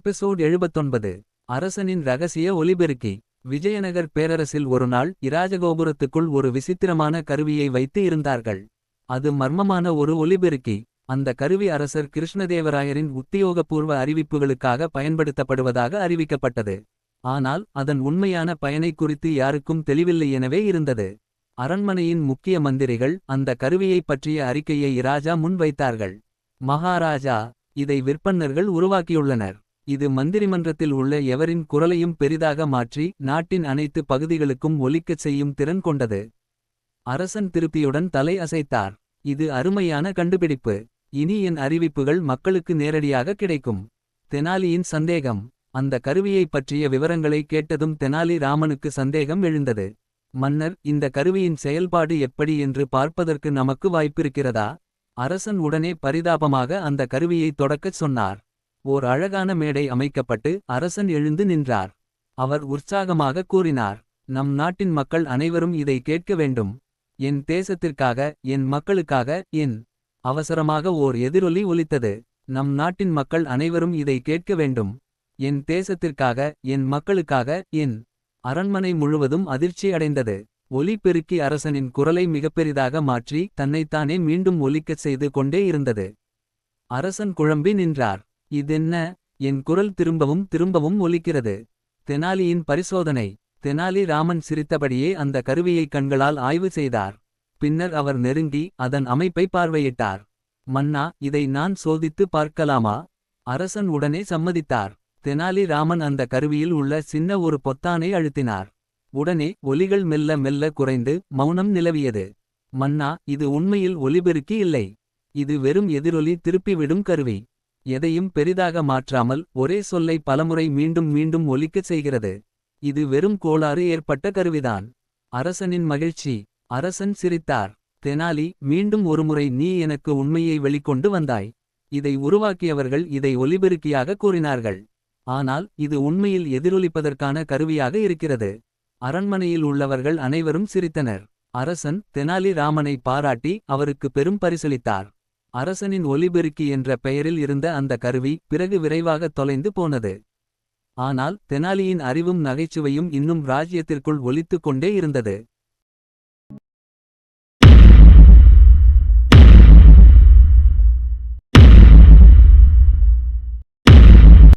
Episode 79. அரசனின் ரகசிய ஒலிபெருக்கி. விஜயநகர் பேரரசில் ஒருநாள் இராஜகோபுரத்துக்குள் ஒரு விசித்திரமான கருவியை வைத்து இருந்தார்கள். அது மர்மமான ஒரு ஒலிபெருக்கி. அந்த கருவி அரசர் கிருஷ்ணதேவராயரின் உத்தியோகபூர்வ அறிவிப்புகளுக்காக பயன்படுத்தப்படுவதாக அறிவிக்கப்பட்டது. ஆனால் அதன் உண்மையான பயனை குறித்து யாருக்கும் தெளிவில்லை எனவே இருந்தது. அரண்மனையின் முக்கிய மந்திரிகள் அந்த கருவியைப் பற்றிய அறிக்கையை இராஜா முன் வைத்தார்கள். மகாராஜா, இதை விற்பன்னர்கள் உருவாக்கியுள்ளனர். இது மந்திரிமன்றத்தில் உள்ள எவரின் குரலையும் பெரிதாக மாற்றி நாட்டின் அனைத்து பகுதிகளுக்கும் ஒலிக்கச் செய்யும் திறன் கொண்டது. அரசன் திருப்தியுடன் தலை அசைத்தார். இது அருமையான கண்டுபிடிப்பு. இனி என் அறிவிப்புகள் மக்களுக்கு நேரடியாக கிடைக்கும். தெனாலியின் சந்தேகம். அந்த கருவியைப் பற்றிய விவரங்களை கேட்டதும் தெனாலி ராமனுக்கு சந்தேகம் எழுந்தது. மன்னர், இந்த கருவியின் செயல்பாடு எப்படி என்று பார்ப்பதற்கு நமக்கு வாய்ப்பிருக்கிறதா? அரசன் உடனே பரிதாபமாக அந்த கருவியை தொடக்கச் சொன்னார். ஓர் அழகான மேடை அமைக்கப்பட்டு அரசன் எழுந்து நின்றார். அவர் உற்சாகமாக கூறினார், நம் நாட்டின் மக்கள் அனைவரும் இதை கேட்க வேண்டும். என் தேசத்திற்காக, என் மக்களுக்காக. அவசரமாக ஓர் எதிரொலி ஒலித்தது. நம் நாட்டின் மக்கள் அனைவரும் இதை கேட்க வேண்டும். என் தேசத்திற்காக, என் மக்களுக்காக. அரண்மனை முழுவதும் அதிர்ச்சி அடைந்தது. ஒலி பெருக்கி அரசனின் குரலை மிகப்பெரிதாக மாற்றி தன்னைத்தானே மீண்டும் ஒலிக்கச் செய்து கொண்டே இருந்தது. அரசன் குழம்பி நின்றார். இதென்ன? என் குரல் திரும்பவும் திரும்பவும் ஒலிக்கிறது. தெனாலியின் பரிசோதனை. தெனாலி ராமன் சிரித்தபடியே அந்த கருவியை கண்களால் ஆய்வு செய்தார். பின்னர் அவர் நெருங்கி அதன் அமைப்பை பார்வையிட்டார். மன்னா, இதை நான் சோதித்து பார்க்கலாமா? அரசன் உடனே சம்மதித்தார். தெனாலி ராமன் அந்த கருவியில் உள்ள சின்ன ஒரு பொத்தானை அழுத்தினார். உடனே ஒலிகள் மெல்ல மெல்ல குறைந்து மௌனம் நிலவியது. மன்னா, இது உண்மையில் ஒலிபெருக்கி இல்லை. இது வெறும் எதிரொலி திருப்பிவிடும் கருவி. எதையும் பெரிதாக மாற்றாமல் ஒரே சொல்லை பலமுறை மீண்டும் மீண்டும் ஒலிக்கச் செய்கிறது. இது வெறும் கோளாறு ஏற்பட்ட கருவிதான். அரசனின் மகிழ்ச்சி. அரசன் சிரித்தார். தெனாலி, மீண்டும் ஒருமுறை நீ எனக்கு உண்மையை வெளிக்கொண்டு வந்தாய். இதை உருவாக்கியவர்கள் இதை ஒலிபெருக்கியாக கூறினார்கள். ஆனால் இது உண்மையில் எதிரொலிப்பதற்கான கருவியாக இருக்கிறது. அரண்மனையில் உள்ளவர்கள் அனைவரும் சிரித்தனர். அரசன் தெனாலி ராமனை பாராட்டி அவருக்கு பெரும் பரிசளித்தார். அரசனின் ஒலிபெருக்கி என்ற பெயரில் இருந்த அந்த கருவி பிறகு விரைவாக தொலைந்து போனது. ஆனால் தெனாலியின் அறிவும் நகைச்சுவையும் இன்னும் ராஜ்யத்திற்குள் ஒலித்துக் கொண்டே இருந்தது.